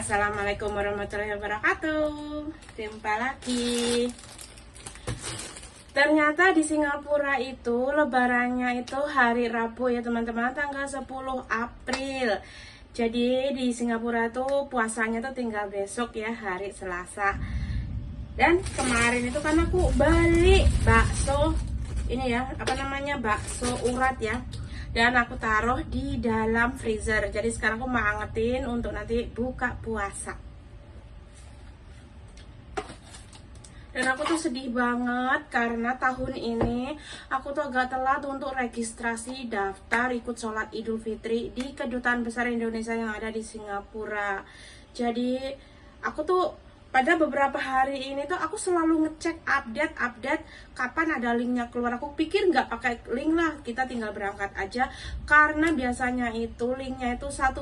Assalamualaikum warahmatullahi wabarakatuh. Jumpa lagi. Ternyata di Singapura itu lebarannya itu hari Rabu ya teman-teman, tanggal 10 April. Jadi di Singapura tuh puasanya tuh tinggal besok ya, hari Selasa. Dan kemarin itu kan aku beli bakso ini ya, bakso urat ya. Dan aku taruh di dalam freezer. Jadi sekarang aku mau angetin untuk nanti buka puasa. Dan aku tuh sedih banget karena tahun ini aku tuh agak telat untuk registrasi daftar ikut sholat Idul Fitri di Kedutaan Besar Indonesia yang ada di Singapura. Jadi aku tuh pada beberapa hari ini tuh aku selalu ngecek update kapan ada linknya keluar. Aku pikir nggak pakai link lah, kita tinggal berangkat aja, karena biasanya itu linknya itu 2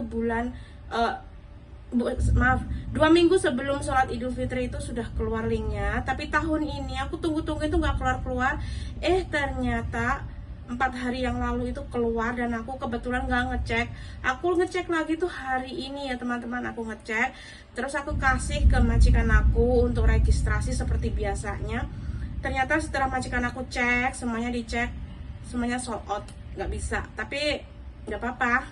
minggu sebelum sholat Idul Fitri itu sudah keluar linknya. Tapi tahun ini aku tunggu-tunggu itu nggak keluar-keluar. Ternyata 4 hari yang lalu itu keluar dan aku kebetulan nggak ngecek. Aku ngecek lagi tuh hari ini ya teman-teman, aku ngecek. Terus aku kasih ke majikan aku untuk registrasi seperti biasanya. Ternyata setelah majikan aku cek, semuanya dicek, semuanya sold out, nggak bisa. Tapi nggak apa-apa,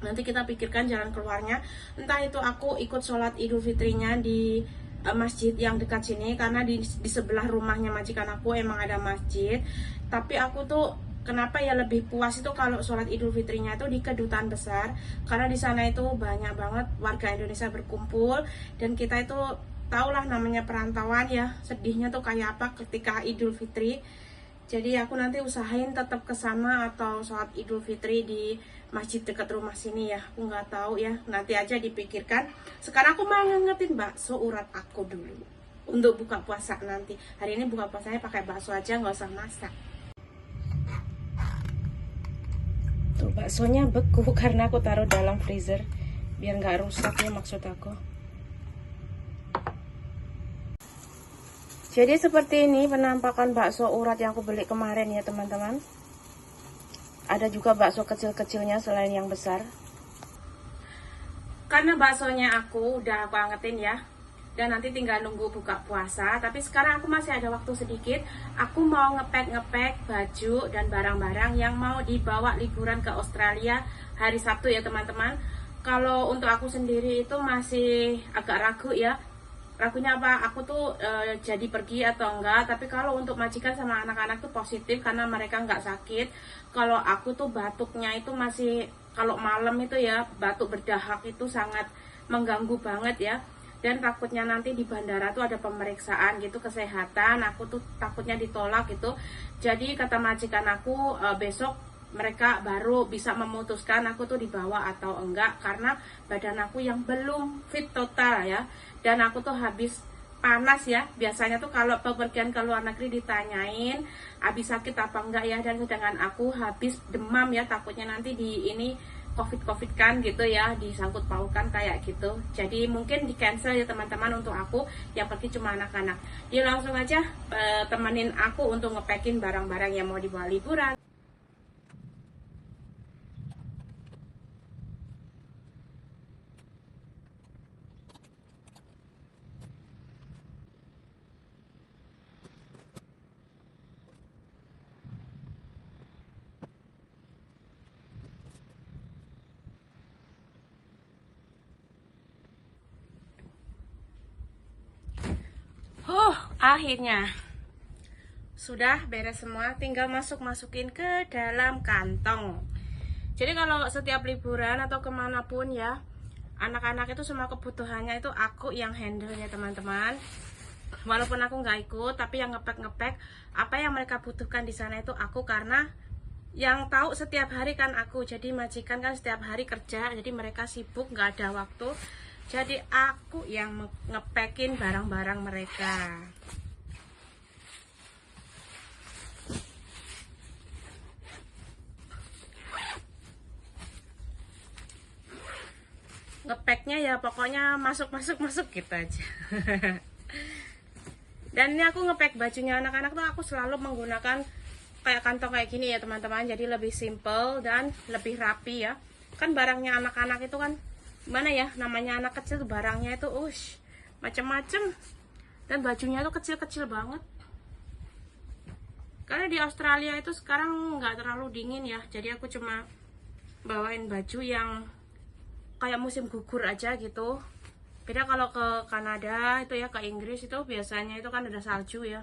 nanti kita pikirkan jalan keluarnya. Entah itu aku ikut sholat Idul Fitrinya di masjid yang dekat sini, karena di sebelah rumahnya majikan aku emang ada masjid. Tapi aku tuh kenapa ya lebih puas itu kalau sholat Idul Fitrinya itu di Kedutaan Besar, karena di sana itu banyak banget warga Indonesia berkumpul. Dan kita itu tahulah namanya perantauan ya, sedihnya tuh kayak apa ketika Idul Fitri. Jadi aku nanti usahain tetap ke sana atau sholat Idul Fitri di masjid dekat rumah sini ya. Aku nggak tahu ya, nanti aja dipikirkan. Sekarang aku mau ngangetin bakso urat aku dulu untuk buka puasa nanti. Hari ini buka puasanya pakai bakso aja, nggak usah masak. Tuh baksonya beku karena aku taruh dalam freezer biar nggak rusak ya, maksud aku. Jadi seperti ini penampakan bakso urat yang aku beli kemarin ya teman-teman. Ada juga bakso kecil-kecilnya selain yang besar. Karena baksonya aku udah aku angetin ya, dan nanti tinggal nunggu buka puasa. Tapi sekarang aku masih ada waktu sedikit. Aku mau ngepek baju dan barang-barang yang mau dibawa liburan ke Australia hari Sabtu ya teman-teman. Kalau untuk aku sendiri itu masih agak ragu ya. Ragunya apa? Aku tuh jadi pergi atau enggak. Tapi kalau untuk majikan sama anak-anak tuh positif karena mereka nggak sakit. Kalau aku tuh batuknya itu masih, kalau malam itu ya batuk berdahak itu sangat mengganggu banget ya. Dan takutnya nanti di bandara tuh ada pemeriksaan gitu kesehatan, aku tuh takutnya ditolak gitu. Jadi kata majikan aku besok mereka baru bisa memutuskan aku tuh dibawa atau enggak, karena badan aku yang belum fit total ya. Dan aku tuh habis panas ya. Biasanya tuh kalau bepergian ke luar negeri ditanyain habis sakit apa enggak ya, dan sedangkan aku habis demam ya, takutnya nanti di ini covid kan gitu ya, disangkut pautkan kayak gitu. Jadi mungkin di cancel ya teman-teman untuk aku, yang pergi cuma anak-anak. Jadi langsung aja temenin aku untuk ngepekin barang-barang yang mau dibawa liburan. Akhirnya sudah beres semua, tinggal masukin ke dalam kantong. Jadi kalau setiap liburan atau kemanapun ya, anak-anak itu semua kebutuhannya itu aku yang handle ya teman-teman. Walaupun aku nggak ikut, tapi yang ngepek apa yang mereka butuhkan di sana itu aku, karena yang tahu setiap hari kan aku. Jadi majikan kan setiap hari kerja, jadi mereka sibuk nggak ada waktu. Jadi aku yang ngepekin barang-barang mereka. Ngepeknya ya pokoknya masuk gitu aja. Dan ini aku ngepek bajunya anak-anak tuh aku selalu menggunakan kayak kantong kayak gini ya teman-teman. Jadi lebih simple dan lebih rapi ya. Kan barangnya anak-anak itu kan gimana ya namanya anak kecil tuh, barangnya itu macem-macem, dan bajunya tuh kecil-kecil banget. Karena di Australia itu sekarang nggak terlalu dingin ya, jadi aku cuma bawain baju yang kayak musim gugur aja gitu. Beda kalau ke Kanada itu ya, ke Inggris itu biasanya itu kan ada salju ya,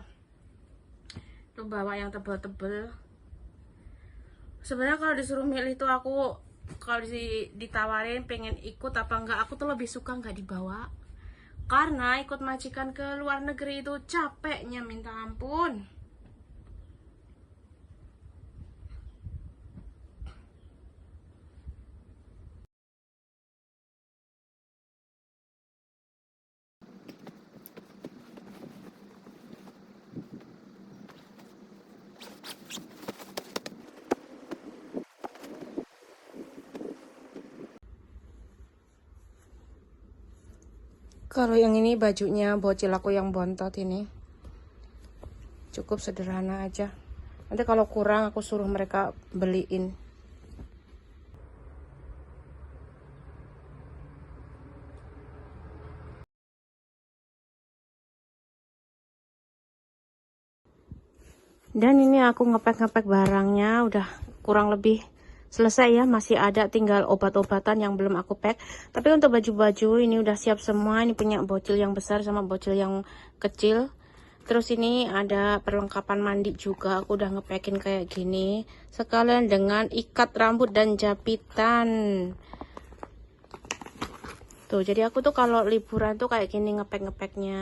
tuh bawa yang tebel-tebel. Sebenarnya kalau disuruh milih tuh aku, kalau ditawarin pengen ikut apa enggak, aku tuh lebih suka nggak dibawa. Karena ikut majikan ke luar negeri itu capeknya minta ampun. Kalau yang ini bajunya bocil aku yang bontot ini, cukup sederhana aja. Nanti kalau kurang aku suruh mereka beliin. Dan ini aku ngepek-ngepek barangnya udah kurang lebih selesai ya, masih ada tinggal obat-obatan yang belum aku pack. Tapi untuk baju-baju ini udah siap semua. Ini punya bocil yang besar sama bocil yang kecil. Terus ini ada perlengkapan mandi juga, aku udah ngepekin kayak gini. Sekalian dengan ikat rambut dan japitan. Tuh, jadi aku tuh kalau liburan tuh kayak gini ngepek-ngepeknya.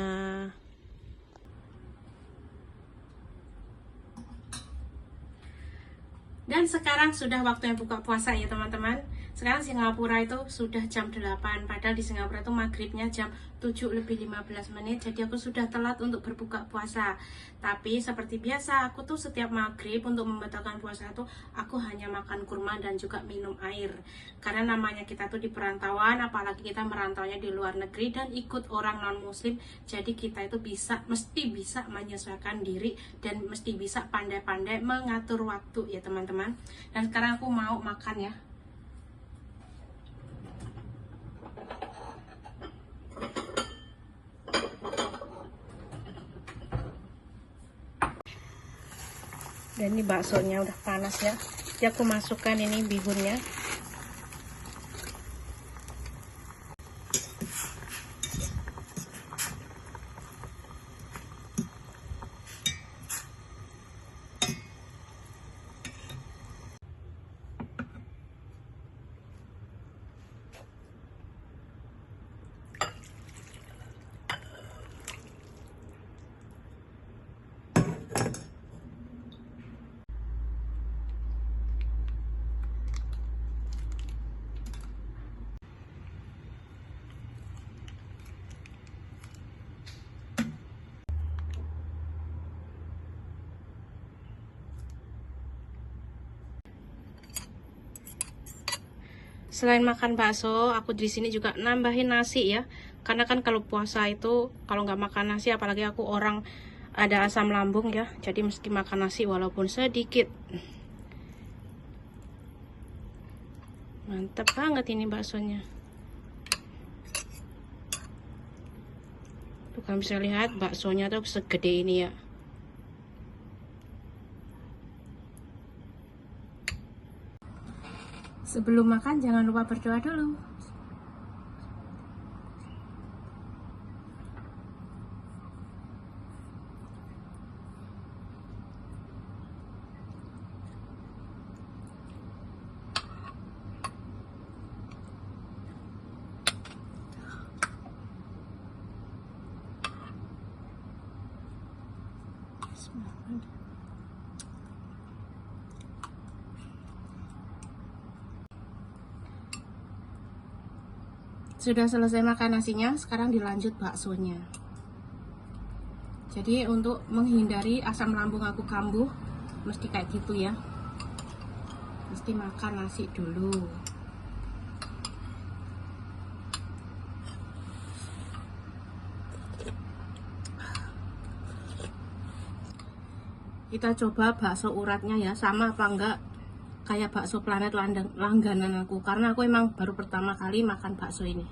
Dan sekarang sudah waktunya buka puasa ya teman-teman. Sekarang Singapura itu sudah jam 8, padahal di Singapura itu maghribnya jam 7:15. Jadi aku sudah telat untuk berbuka puasa. Tapi seperti biasa, aku tuh setiap maghrib untuk membatalkan puasa itu aku hanya makan kurma dan juga minum air. Karena namanya kita tuh di perantauan, apalagi kita merantaunya di luar negeri dan ikut orang non muslim, jadi kita itu mesti bisa menyesuaikan diri dan mesti bisa pandai-pandai mengatur waktu ya teman-teman. Dan sekarang aku mau makan ya. Dan ini baksonya udah panas ya. Jadi aku masukkan ini bihunnya. Selain makan bakso, aku di sini juga nambahin nasi ya. Karena kan kalau puasa itu kalau nggak makan nasi, apalagi aku orang ada asam lambung ya, jadi mesti makan nasi walaupun sedikit. Mantap banget ini baksonya. Tuh kalian bisa lihat baksonya tuh segede ini ya. Sebelum makan jangan lupa berdoa dulu. Sudah selesai makan nasinya, sekarang dilanjut baksonya. Jadi untuk menghindari asam lambung aku kambuh, mesti kayak gitu ya. Mesti makan nasi dulu. Kita coba bakso uratnya ya, sama apa enggak kayak bakso Planet langganan aku, karena aku emang baru pertama kali makan bakso ini.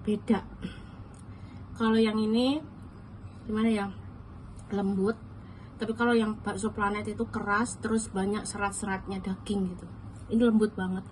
Beda. Kalau yang ini gimana ya, lembut, tapi kalau yang bakso Planet itu keras, terus banyak serat-seratnya daging gitu. Ini lembut banget.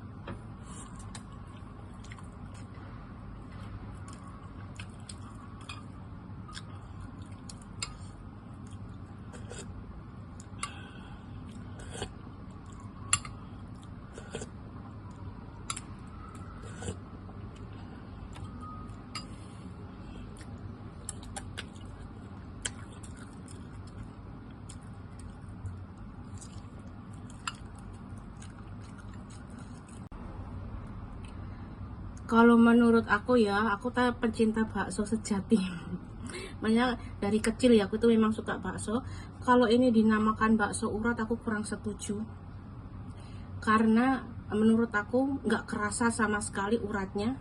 Kalau menurut aku ya, aku tuh pencinta bakso sejati. Makanya dari kecil ya aku tuh memang suka bakso. Kalau ini dinamakan bakso urat aku kurang setuju. Karena menurut aku nggak kerasa sama sekali uratnya.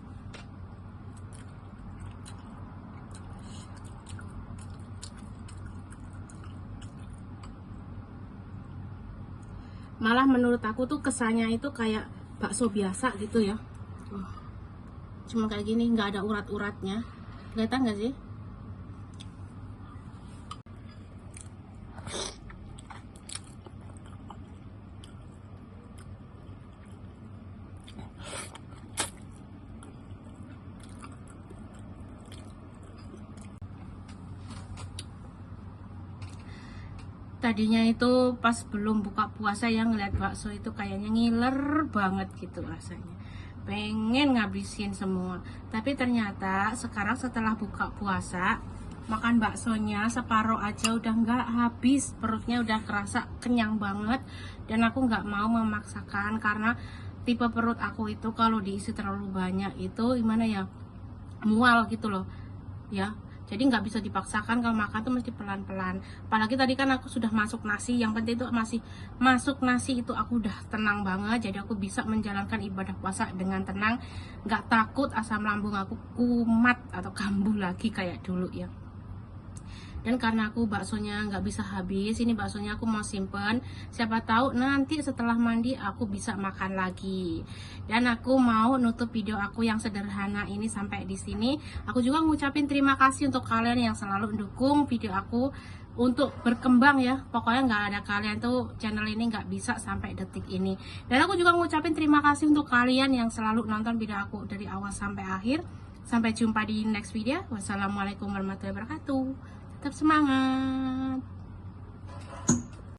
Malah menurut aku tuh kesannya itu kayak bakso biasa gitu ya. Cuma kayak gini, nggak ada urat-uratnya. Kelihatan nggak sih? Tadinya itu pas belum buka puasa yang ngeliat bakso itu kayaknya ngiler banget gitu rasanya, pengen ngabisin semua. Tapi ternyata sekarang setelah buka puasa, makan baksonya separuh aja udah nggak habis, perutnya udah kerasa kenyang banget. Dan aku nggak mau memaksakan karena tipe perut aku itu kalau diisi terlalu banyak itu gimana ya, mual gitu loh ya. Jadi nggak bisa dipaksakan, kalau makan tuh mesti pelan-pelan. Apalagi tadi kan aku sudah masuk nasi, yang penting itu masih masuk nasi itu aku udah tenang banget. Jadi aku bisa menjalankan ibadah puasa dengan tenang, nggak takut asam lambung aku kumat atau kambuh lagi kayak dulu ya. Dan karena aku baksonya nggak bisa habis, ini baksonya aku mau simpen, siapa tahu nanti setelah mandi aku bisa makan lagi. Dan aku mau nutup video aku yang sederhana ini sampai di sini. Aku juga ngucapin terima kasih untuk kalian yang selalu mendukung video aku untuk berkembang ya. Pokoknya nggak ada kalian tuh channel ini nggak bisa sampai detik ini. Dan aku juga ngucapin terima kasih untuk kalian yang selalu nonton video aku dari awal sampai akhir. Sampai jumpa di next video. Wassalamualaikum warahmatullahi wabarakatuh. Tetap semangat.